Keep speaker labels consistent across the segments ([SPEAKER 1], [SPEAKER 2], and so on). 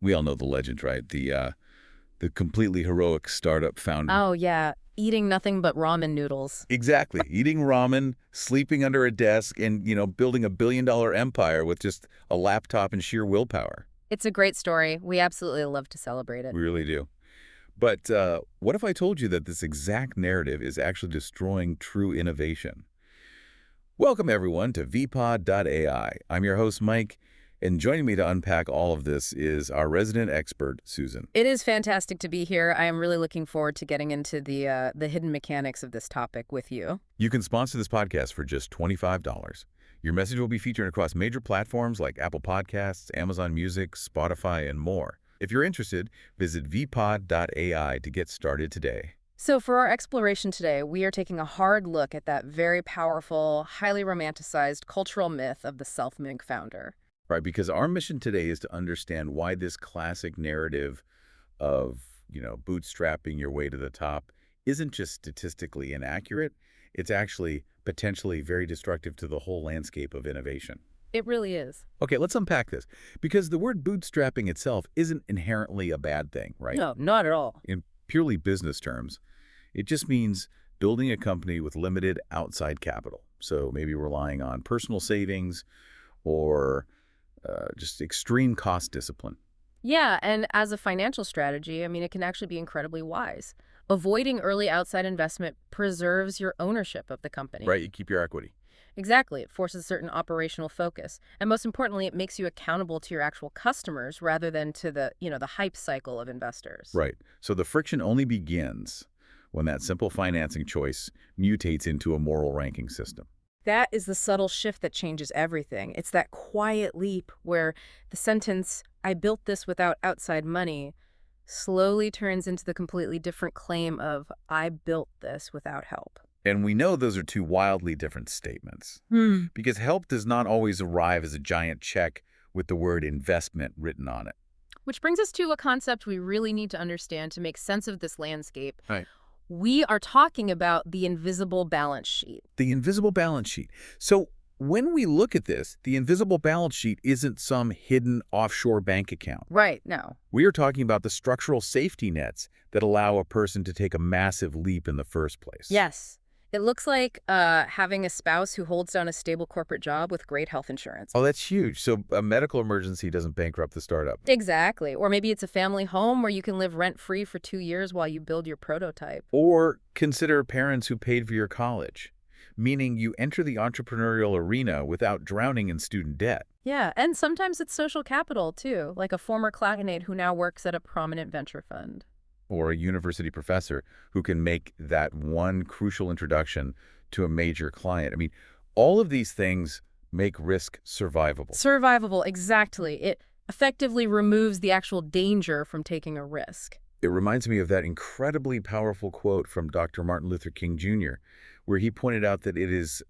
[SPEAKER 1] We all know the legend, right? The completely heroic startup founder.
[SPEAKER 2] Oh, yeah. Eating nothing but ramen noodles.
[SPEAKER 1] Exactly. Eating ramen, sleeping under a desk, and, building $1 billion empire with just a laptop and sheer willpower.
[SPEAKER 2] It's a great story. We absolutely love to celebrate it.
[SPEAKER 1] We really do. But what if I told you that this exact narrative is actually destroying true innovation? Welcome, everyone, to Vpod.ai. I'm your host, Mike, and joining me to unpack all of this is our resident expert, Susan.
[SPEAKER 2] It is fantastic to be here. I am really looking forward to getting into the hidden mechanics of this topic with you.
[SPEAKER 1] You can sponsor this podcast for just $25. Your message will be featured across major platforms like Apple Podcasts, Amazon Music, Spotify, and more. If you're interested, visit Vpod.ai to get started today.
[SPEAKER 2] So for our exploration today, we are taking a hard look at that very powerful, highly romanticized cultural myth of the self-made founder.
[SPEAKER 1] Right, because our mission today is to understand why this classic narrative of, bootstrapping your way to the top isn't just statistically inaccurate, it's actually potentially very destructive to the whole landscape of innovation.
[SPEAKER 2] It really is.
[SPEAKER 1] Okay, let's unpack this, because the word bootstrapping itself isn't inherently a bad thing, right?
[SPEAKER 2] No, not at all.
[SPEAKER 1] In purely business terms, it just means building a company with limited outside capital. So maybe relying on personal savings or just extreme cost discipline.
[SPEAKER 2] Yeah, and as a financial strategy, it can actually be incredibly wise. Avoiding early outside investment preserves your ownership of the company.
[SPEAKER 1] Right, you keep your equity.
[SPEAKER 2] Exactly. It forces a certain operational focus. And most importantly, it makes you accountable to your actual customers rather than to the hype cycle of investors.
[SPEAKER 1] Right. So the friction only begins when that simple financing choice mutates into a moral ranking system.
[SPEAKER 2] That is the subtle shift that changes everything. It's that quiet leap where the sentence, "I built this without outside money," slowly turns into the completely different claim of, "I built this without help."
[SPEAKER 1] And we know those are two wildly different statements. Because help does not always arrive as a giant check with the word investment written on it.
[SPEAKER 2] Which brings us to a concept we really need to understand to make sense of this landscape.
[SPEAKER 1] Right.
[SPEAKER 2] We are talking about the invisible balance sheet.
[SPEAKER 1] The invisible balance sheet. So when we look at this, the invisible balance sheet isn't some hidden offshore bank account.
[SPEAKER 2] Right, no.
[SPEAKER 1] We are talking about the structural safety nets that allow a person to take a massive leap in the first place.
[SPEAKER 2] Yes. It looks like having a spouse who holds down a stable corporate job with great health insurance.
[SPEAKER 1] Oh, that's huge. So a medical emergency doesn't bankrupt the startup.
[SPEAKER 2] Exactly. Or maybe it's a family home where you can live rent-free for 2 years while you build your prototype.
[SPEAKER 1] Or consider parents who paid for your college, meaning you enter the entrepreneurial arena without drowning in student debt.
[SPEAKER 2] Yeah, and sometimes it's social capital, too, like a former classmate who now works at a prominent venture fund.
[SPEAKER 1] Or a university professor who can make that one crucial introduction to a major client. All of these things make risk survivable.
[SPEAKER 2] Survivable, exactly. It effectively removes the actual danger from taking a risk.
[SPEAKER 1] It reminds me of that incredibly powerful quote from Dr. Martin Luther King Jr., where he pointed out that it is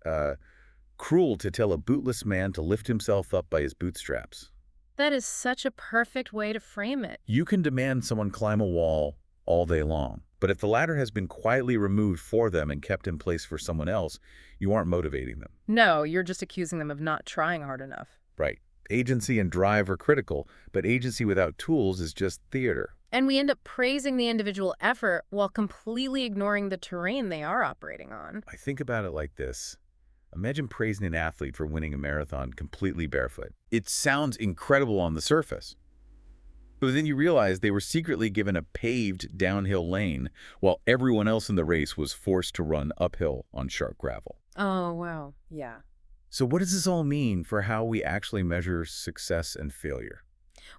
[SPEAKER 1] cruel to tell a bootless man to lift himself up by his bootstraps.
[SPEAKER 2] That is such a perfect way to frame it.
[SPEAKER 1] You can demand someone climb a wall all day long, but if the ladder has been quietly removed for them and kept in place for someone else, you aren't motivating them.
[SPEAKER 2] No, you're just accusing them of not trying hard enough.
[SPEAKER 1] Right. Agency and drive are critical, but agency without tools is just theater.
[SPEAKER 2] And we end up praising the individual effort while completely ignoring the terrain they are operating on.
[SPEAKER 1] I think about it like this. Imagine praising an athlete for winning a marathon completely barefoot. It sounds incredible on the surface. But then you realize they were secretly given a paved downhill lane while everyone else in the race was forced to run uphill on sharp gravel.
[SPEAKER 2] Oh, wow. Yeah.
[SPEAKER 1] So what does this all mean for how we actually measure success and failure?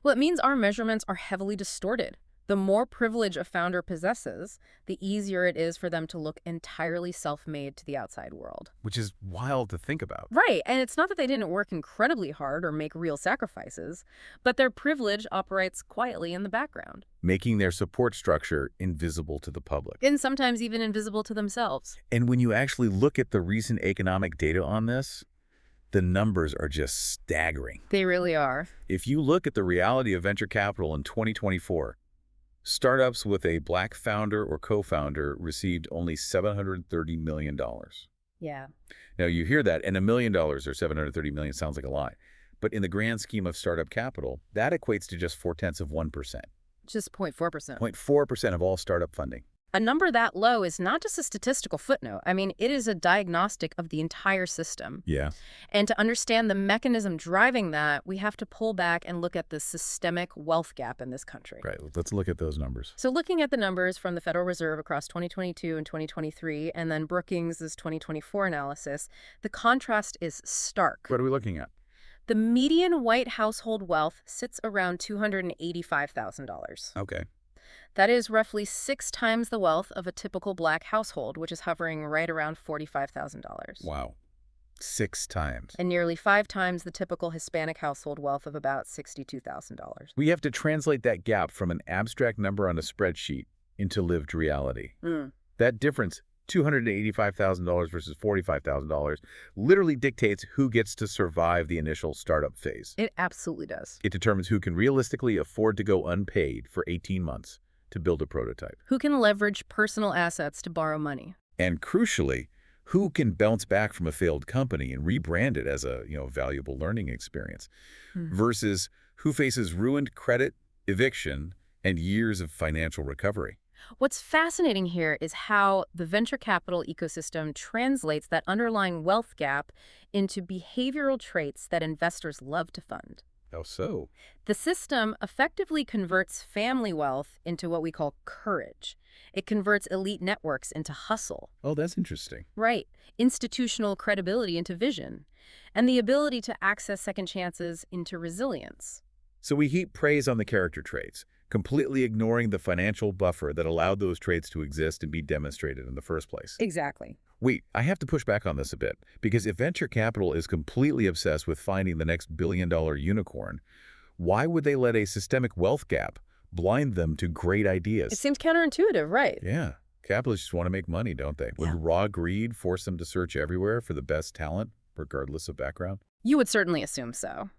[SPEAKER 2] Well, it means our measurements are heavily distorted. The more privilege a founder possesses, the easier it is for them to look entirely self-made to the outside world.
[SPEAKER 1] Which is wild to think about.
[SPEAKER 2] Right, and it's not that they didn't work incredibly hard or make real sacrifices, but their privilege operates quietly in the background.
[SPEAKER 1] Making their support structure invisible to the public.
[SPEAKER 2] And sometimes even invisible to themselves.
[SPEAKER 1] And when you actually look at the recent economic data on this, the numbers are just staggering.
[SPEAKER 2] They really are.
[SPEAKER 1] If you look at the reality of venture capital in 2024, startups with a Black founder or co-founder received only $730 million.
[SPEAKER 2] Yeah.
[SPEAKER 1] Now, you hear that, and $1 million or $730 million sounds like a lot. But in the grand scheme of startup capital, that equates to just 0.4%.
[SPEAKER 2] Just 0.4%.
[SPEAKER 1] 0.4% of all startup funding.
[SPEAKER 2] A number that low is not just a statistical footnote. I mean, it is a diagnostic of the entire system.
[SPEAKER 1] Yeah.
[SPEAKER 2] And to understand the mechanism driving that, we have to pull back and look at the systemic wealth gap in this country.
[SPEAKER 1] Right. Let's look at those numbers.
[SPEAKER 2] So looking at the numbers from the Federal Reserve across 2022 and 2023, and then Brookings' 2024 analysis, the contrast is stark.
[SPEAKER 1] What are we looking at?
[SPEAKER 2] The median white household wealth sits around $285,000.
[SPEAKER 1] Okay.
[SPEAKER 2] That is roughly 6 times the wealth of a typical black household, which is hovering right around $45,000.
[SPEAKER 1] Wow. 6 times.
[SPEAKER 2] And nearly 5 times the typical Hispanic household wealth of about $62,000.
[SPEAKER 1] We have to translate that gap from an abstract number on a spreadsheet into lived reality. That difference, $285,000 versus $45,000, literally dictates who gets to survive the initial startup phase.
[SPEAKER 2] It absolutely does.
[SPEAKER 1] It determines who can realistically afford to go unpaid for 18 months to build a prototype.
[SPEAKER 2] Who can leverage personal assets to borrow money?
[SPEAKER 1] And crucially, who can bounce back from a failed company and rebrand it as a valuable learning experience versus who faces ruined credit, eviction, and years of financial recovery.
[SPEAKER 2] What's fascinating here is how the venture capital ecosystem translates that underlying wealth gap into behavioral traits that investors love to fund.
[SPEAKER 1] How so?
[SPEAKER 2] The system effectively converts family wealth into what we call courage. It converts elite networks into hustle.
[SPEAKER 1] Oh, that's interesting.
[SPEAKER 2] Right. Institutional credibility into vision. And the ability to access second chances into resilience.
[SPEAKER 1] So we heap praise on the character traits, completely ignoring the financial buffer that allowed those traits to exist and be demonstrated in the first place.
[SPEAKER 2] Exactly.
[SPEAKER 1] Wait, I have to push back on this a bit, because if venture capital is completely obsessed with finding the next billion-dollar unicorn, why would they let a systemic wealth gap blind them to great ideas?
[SPEAKER 2] It seems counterintuitive, right?
[SPEAKER 1] Yeah. Capitalists just want to make money, don't they? Would raw greed force them to search everywhere for the best talent, regardless of background?
[SPEAKER 2] You would certainly assume so.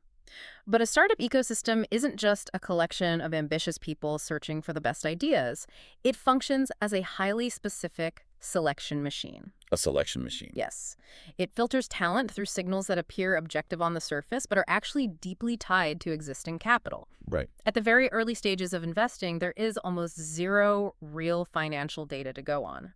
[SPEAKER 2] But a startup ecosystem isn't just a collection of ambitious people searching for the best ideas. It functions as a highly specific selection machine.
[SPEAKER 1] A selection machine.
[SPEAKER 2] Yes. It filters talent through signals that appear objective on the surface, but are actually deeply tied to existing capital.
[SPEAKER 1] Right.
[SPEAKER 2] At the very early stages of investing, there is almost zero real financial data to go on.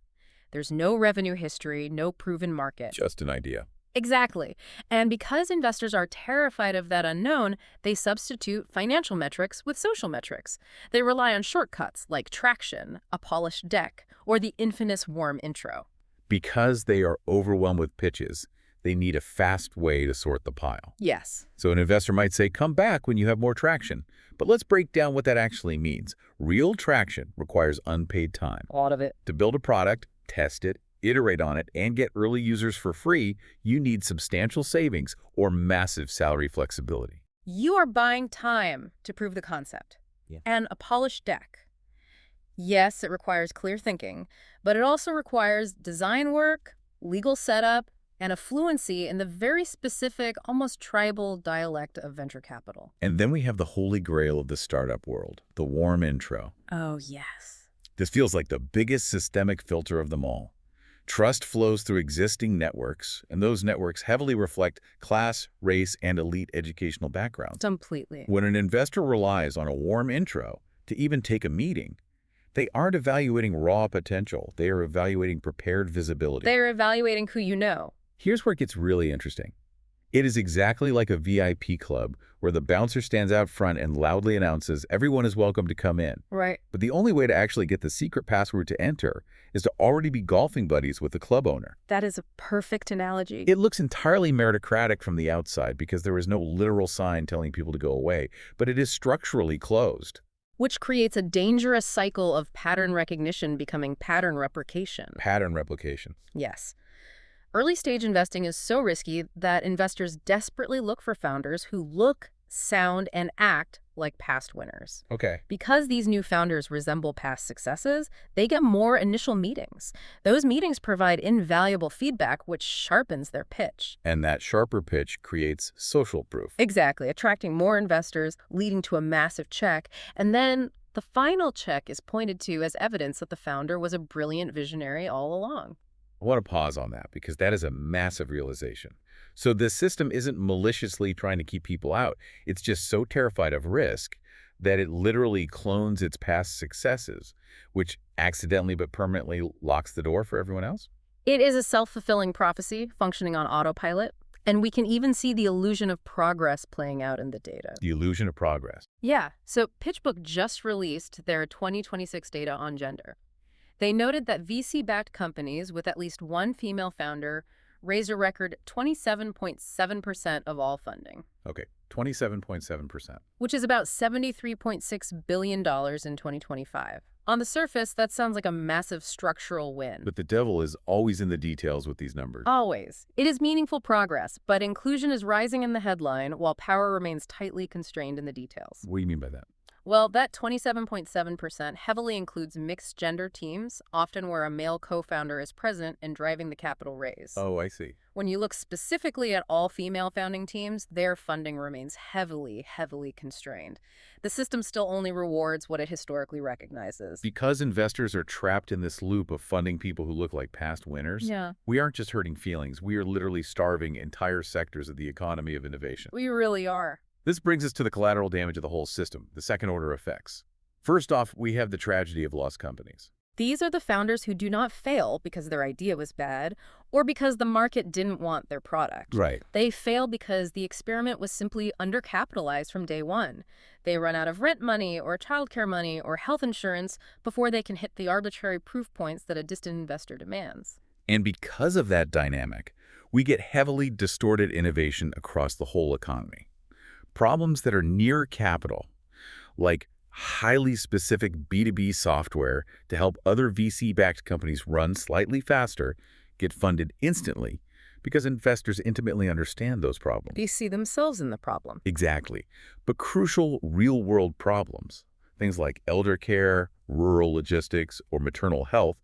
[SPEAKER 2] There's no revenue history, no proven market.
[SPEAKER 1] Just an idea.
[SPEAKER 2] Exactly. And because investors are terrified of that unknown, they substitute financial metrics with social metrics. They rely on shortcuts like traction, a polished deck, or the infamous warm intro.
[SPEAKER 1] Because they are overwhelmed with pitches, they need a fast way to sort the pile.
[SPEAKER 2] Yes.
[SPEAKER 1] So an investor might say, come back when you have more traction. But let's break down what that actually means. Real traction requires unpaid time.
[SPEAKER 2] A lot of it.
[SPEAKER 1] To build a product, test it, iterate on it, and get early users for free, you need substantial savings or massive salary flexibility.
[SPEAKER 2] You are buying time to prove the concept. And a polished deck. Yes, it requires clear thinking, but it also requires design work, legal setup, and a fluency in the very specific, almost tribal dialect of venture capital.
[SPEAKER 1] And then we have the holy grail of the startup world, the warm intro.
[SPEAKER 2] Oh, yes.
[SPEAKER 1] This feels like the biggest systemic filter of them all. Trust flows through existing networks, and those networks heavily reflect class, race, and elite educational backgrounds.
[SPEAKER 2] Completely.
[SPEAKER 1] When an investor relies on a warm intro to even take a meeting, they aren't evaluating raw potential. They are evaluating prepared visibility.
[SPEAKER 2] They're evaluating who you know.
[SPEAKER 1] Here's where it gets really interesting. It is exactly like a VIP club where the bouncer stands out front and loudly announces everyone is welcome to come in.
[SPEAKER 2] Right.
[SPEAKER 1] But the only way to actually get the secret password to enter is to already be golfing buddies with the club owner.
[SPEAKER 2] That is a perfect analogy.
[SPEAKER 1] It looks entirely meritocratic from the outside because there is no literal sign telling people to go away, but it is structurally closed.
[SPEAKER 2] Which creates a dangerous cycle of pattern recognition becoming pattern replication.
[SPEAKER 1] Pattern replication.
[SPEAKER 2] Yes. Early-stage investing is so risky that investors desperately look for founders who look, sound, and act like past winners.
[SPEAKER 1] Okay.
[SPEAKER 2] Because these new founders resemble past successes, they get more initial meetings. Those meetings provide invaluable feedback, which sharpens their pitch.
[SPEAKER 1] And that sharper pitch creates social proof.
[SPEAKER 2] Exactly, attracting more investors, leading to a massive check, and then the final check is pointed to as evidence that the founder was a brilliant visionary all along.
[SPEAKER 1] I want to pause on that because that is a massive realization. So this system isn't maliciously trying to keep people out. It's just so terrified of risk that it literally clones its past successes, which accidentally but permanently locks the door for everyone else?
[SPEAKER 2] It is a self-fulfilling prophecy functioning on autopilot, and we can even see the illusion of progress playing out in the data.
[SPEAKER 1] The illusion of progress.
[SPEAKER 2] Yeah, so PitchBook just released their 2026 data on gender. They noted that VC-backed companies with at least one female founder raised a record 27.7% of all funding,
[SPEAKER 1] Okay, 27.7%.
[SPEAKER 2] which is about $73.6 billion in 2025. On the surface, that sounds like a massive structural win.
[SPEAKER 1] But the devil is always in the details with these numbers.
[SPEAKER 2] Always. It is meaningful progress, but inclusion is rising in the headline while power remains tightly constrained in the details.
[SPEAKER 1] What do you mean by that?
[SPEAKER 2] Well, that 27.7% heavily includes mixed gender teams, often where a male co-founder is present and driving the capital raise.
[SPEAKER 1] Oh, I see.
[SPEAKER 2] When you look specifically at all female founding teams, their funding remains heavily constrained. The system still only rewards what it historically recognizes.
[SPEAKER 1] Because investors are trapped in this loop of funding people who look like past winners,
[SPEAKER 2] Yeah,
[SPEAKER 1] we aren't just hurting feelings, we are literally starving entire sectors of the economy of innovation.
[SPEAKER 2] we really are.
[SPEAKER 1] This brings us to the collateral damage of the whole system, the second-order effects. First off, we have the tragedy of lost companies.
[SPEAKER 2] These are the founders who do not fail because their idea was bad or because the market didn't want their product.
[SPEAKER 1] Right.
[SPEAKER 2] They fail because the experiment was simply undercapitalized from day one. They run out of rent money or childcare money or health insurance before they can hit the arbitrary proof points that a distant investor demands.
[SPEAKER 1] And because of that dynamic, we get heavily distorted innovation across the whole economy. Problems that are near capital, like highly specific B2B software to help other VC-backed companies run slightly faster, get funded instantly because investors intimately understand those problems.
[SPEAKER 2] They see themselves in the problem.
[SPEAKER 1] Exactly. But crucial real-world problems, things like elder care, rural logistics, or maternal health,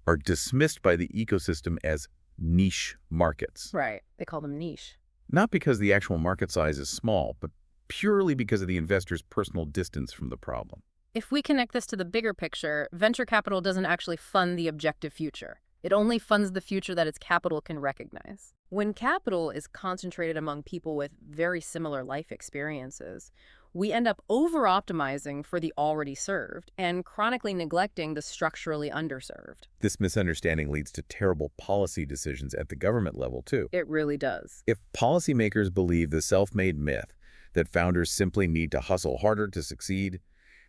[SPEAKER 1] are dismissed by the ecosystem as niche markets.
[SPEAKER 2] Right. They call them niche.
[SPEAKER 1] Not because the actual market size is small, but purely because of the investor's personal distance from the problem.
[SPEAKER 2] If we connect this to the bigger picture, venture capital doesn't actually fund the objective future. It only funds the future that its capital can recognize. When capital is concentrated among people with very similar life experiences, we end up over-optimizing for the already served and chronically neglecting the structurally underserved.
[SPEAKER 1] This misunderstanding leads to terrible policy decisions at the government level, too.
[SPEAKER 2] It really does.
[SPEAKER 1] If policymakers believe the self-made myth that founders simply need to hustle harder to succeed,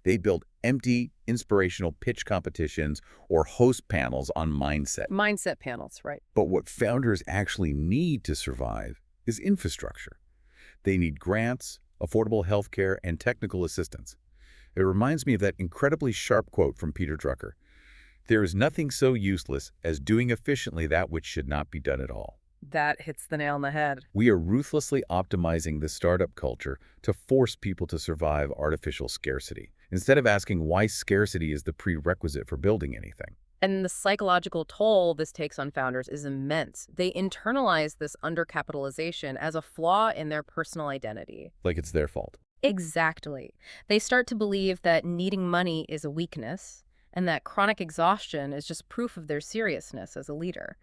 [SPEAKER 1] they build empty, inspirational pitch competitions or host panels on mindset.
[SPEAKER 2] Mindset panels, right.
[SPEAKER 1] But what founders actually need to survive is infrastructure. They need grants, affordable healthcare, and technical assistance. It reminds me of that incredibly sharp quote from Peter Drucker. There is nothing so useless as doing efficiently that which should not be done at all.
[SPEAKER 2] That hits the nail on the head.
[SPEAKER 1] We are ruthlessly optimizing the startup culture to force people to survive artificial scarcity, instead of asking why scarcity is the prerequisite for building anything.
[SPEAKER 2] And the psychological toll this takes on founders is immense. They internalize this undercapitalization as a flaw in their personal identity.
[SPEAKER 1] Like it's their fault.
[SPEAKER 2] Exactly. They start to believe that needing money is a weakness and that chronic exhaustion is just proof of their seriousness as a leader.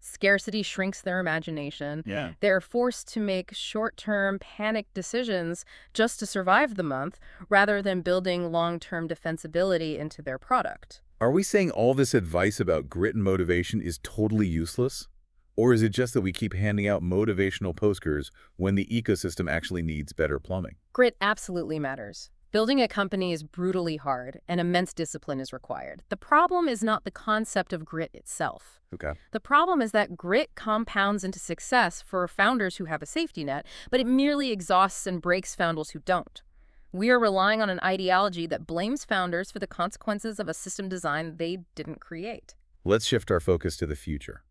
[SPEAKER 2] Scarcity shrinks their imagination.
[SPEAKER 1] Yeah.
[SPEAKER 2] They're forced to make short-term panicked decisions just to survive the month rather than building long-term defensibility into their product.
[SPEAKER 1] Are we saying all this advice about grit and motivation is totally useless? Or is it just that we keep handing out motivational postcards when the ecosystem actually needs better plumbing?
[SPEAKER 2] Grit absolutely matters. Building a company is brutally hard, and immense discipline is required. The problem is not the concept of grit itself.
[SPEAKER 1] Okay.
[SPEAKER 2] The problem is that grit compounds into success for founders who have a safety net, but it merely exhausts and breaks founders who don't. We are relying on an ideology that blames founders for the consequences of a system design they didn't create.
[SPEAKER 1] Let's shift our focus to the future.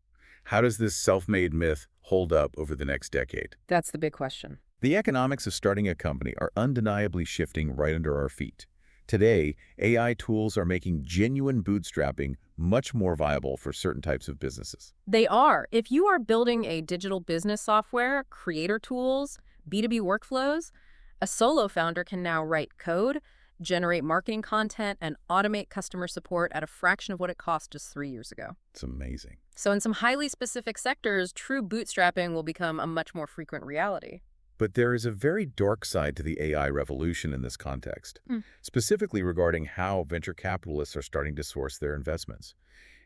[SPEAKER 1] How does this self-made myth hold up over the next decade?
[SPEAKER 2] That's the big question.
[SPEAKER 1] The economics of starting a company are undeniably shifting right under our feet. Today, AI tools are making genuine bootstrapping much more viable for certain types of businesses.
[SPEAKER 2] They are. If you are building a digital business software, creator tools, B2B workflows, a solo founder can now write code, generate marketing content, and automate customer support at a fraction of what it cost just 3 years ago.
[SPEAKER 1] It's amazing.
[SPEAKER 2] So in some highly specific sectors, true bootstrapping will become a much more frequent reality.
[SPEAKER 1] But there is a very dark side to the AI revolution in this context, specifically regarding how venture capitalists are starting to source their investments.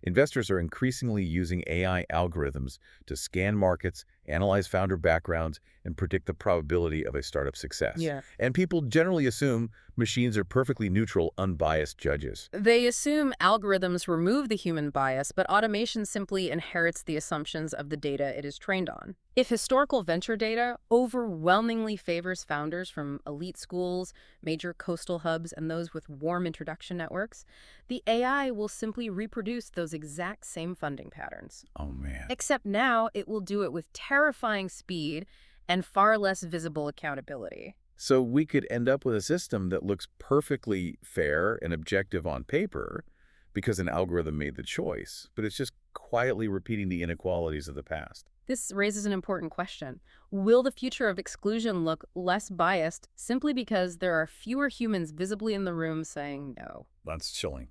[SPEAKER 1] Investors are increasingly using AI algorithms to scan markets, analyze founder backgrounds, and predict the probability of a startup success.
[SPEAKER 2] Yeah.
[SPEAKER 1] And people generally assume machines are perfectly neutral, unbiased judges.
[SPEAKER 2] They assume algorithms remove the human bias, but automation simply inherits the assumptions of the data it is trained on. If historical venture data overwhelmingly favors founders from elite schools, major coastal hubs, and those with warm introduction networks, the AI will simply reproduce those exact same funding patterns.
[SPEAKER 1] Oh, man.
[SPEAKER 2] Except now it will do it with terrifying speed and far less visible accountability.
[SPEAKER 1] So we could end up with a system that looks perfectly fair and objective on paper because an algorithm made the choice, but it's just quietly repeating the inequalities of the past.
[SPEAKER 2] This raises an important question. Will the future of exclusion look less biased simply because there are fewer humans visibly in the room saying no?
[SPEAKER 1] That's chilling.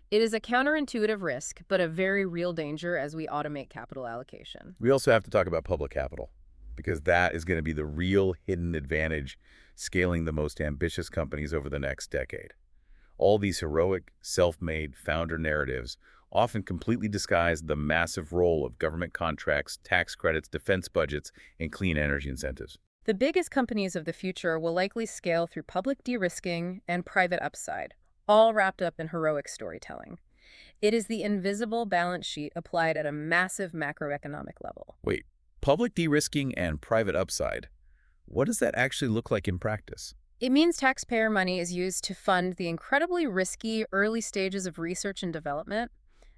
[SPEAKER 2] It is a counterintuitive risk, but a very real danger as we automate capital allocation.
[SPEAKER 1] We also have to talk about public capital, because that is going to be the real hidden advantage scaling the most ambitious companies over the next decade. All these heroic, self-made founder narratives often completely disguise the massive role of government contracts, tax credits, defense budgets, and clean energy incentives.
[SPEAKER 2] The biggest companies of the future will likely scale through public de-risking and private upside, all wrapped up in heroic storytelling. It is the invisible balance sheet applied at a massive macroeconomic level.
[SPEAKER 1] Wait, public de-risking and private upside, what does that actually look like in practice?
[SPEAKER 2] It means taxpayer money is used to fund the incredibly risky early stages of research and development.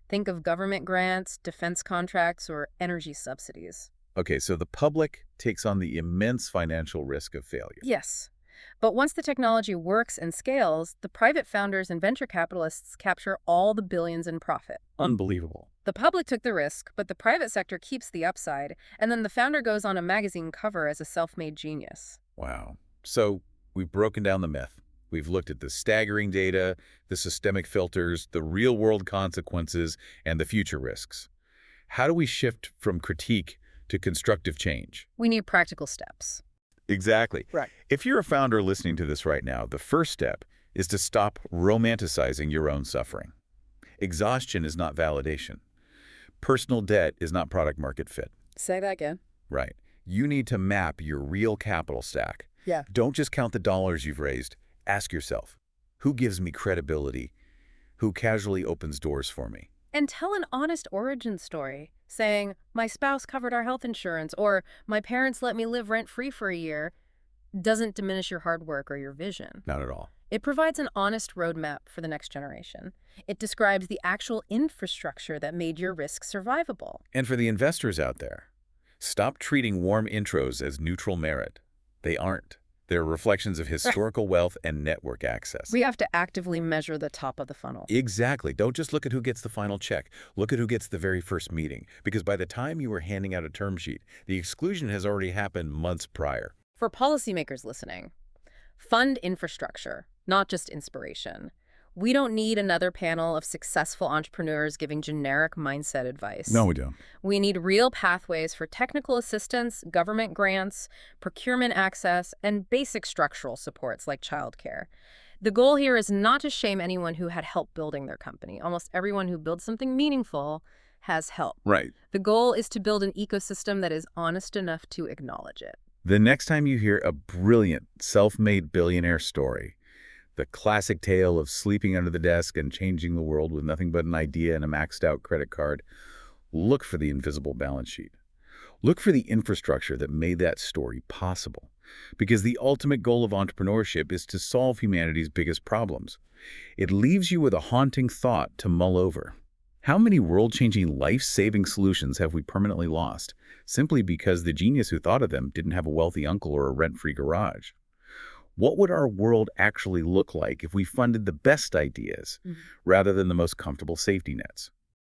[SPEAKER 2] Think of government grants, defense contracts, or energy subsidies.
[SPEAKER 1] Okay, so the public takes on the immense financial risk of failure.
[SPEAKER 2] Yes. But once the technology works and scales, the private founders and venture capitalists capture all the billions in profit.
[SPEAKER 1] Unbelievable.
[SPEAKER 2] The public took the risk, but the private sector keeps the upside, and then the founder goes on a magazine cover as a self-made genius.
[SPEAKER 1] Wow. So we've broken down the myth. We've looked at the staggering data, the systemic filters, the real-world consequences, and the future risks. How do we shift from critique to constructive change?
[SPEAKER 2] We need practical steps.
[SPEAKER 1] Exactly.
[SPEAKER 2] Right.
[SPEAKER 1] If you're a founder listening to this right now, the first step is to stop romanticizing your own suffering. Exhaustion is not validation. Personal debt is not product market fit.
[SPEAKER 2] Say that again.
[SPEAKER 1] Right. You need to map your real capital stack.
[SPEAKER 2] Yeah.
[SPEAKER 1] Don't just count the dollars you've raised. Ask yourself, who gives me credibility? Who casually opens doors for me?
[SPEAKER 2] And tell an honest origin story, saying, my spouse covered our health insurance, or my parents let me live rent-free for a year, doesn't diminish your hard work or your vision.
[SPEAKER 1] Not at all.
[SPEAKER 2] It provides an honest roadmap for the next generation. It describes the actual infrastructure that made your risk survivable.
[SPEAKER 1] And for the investors out there, stop treating warm intros as neutral merit. They aren't. They're reflections of historical wealth and network access.
[SPEAKER 2] We have to actively measure the top of the funnel.
[SPEAKER 1] Exactly. Don't just look at who gets the final check. Look at who gets the very first meeting. Because by the time you were handing out a term sheet, the exclusion has already happened months prior.
[SPEAKER 2] For policymakers listening, fund infrastructure, not just inspiration. We don't need another panel of successful entrepreneurs giving generic mindset advice.
[SPEAKER 1] No, we don't.
[SPEAKER 2] We need real pathways for technical assistance, government grants, procurement access, and basic structural supports like childcare. The goal here is not to shame anyone who had help building their company. Almost everyone who builds something meaningful has help.
[SPEAKER 1] Right.
[SPEAKER 2] The goal is to build an ecosystem that is honest enough to acknowledge it.
[SPEAKER 1] The next time you hear a brilliant self-made billionaire story, the classic tale of sleeping under the desk and changing the world with nothing but an idea and a maxed-out credit card, look for the invisible balance sheet. Look for the infrastructure that made that story possible. Because the ultimate goal of entrepreneurship is to solve humanity's biggest problems. It leaves you with a haunting thought to mull over. How many world-changing, life-saving solutions have we permanently lost, simply because the genius who thought of them didn't have a wealthy uncle or a rent-free garage? What would our world actually look like if we funded the best ideas rather than the most comfortable safety nets?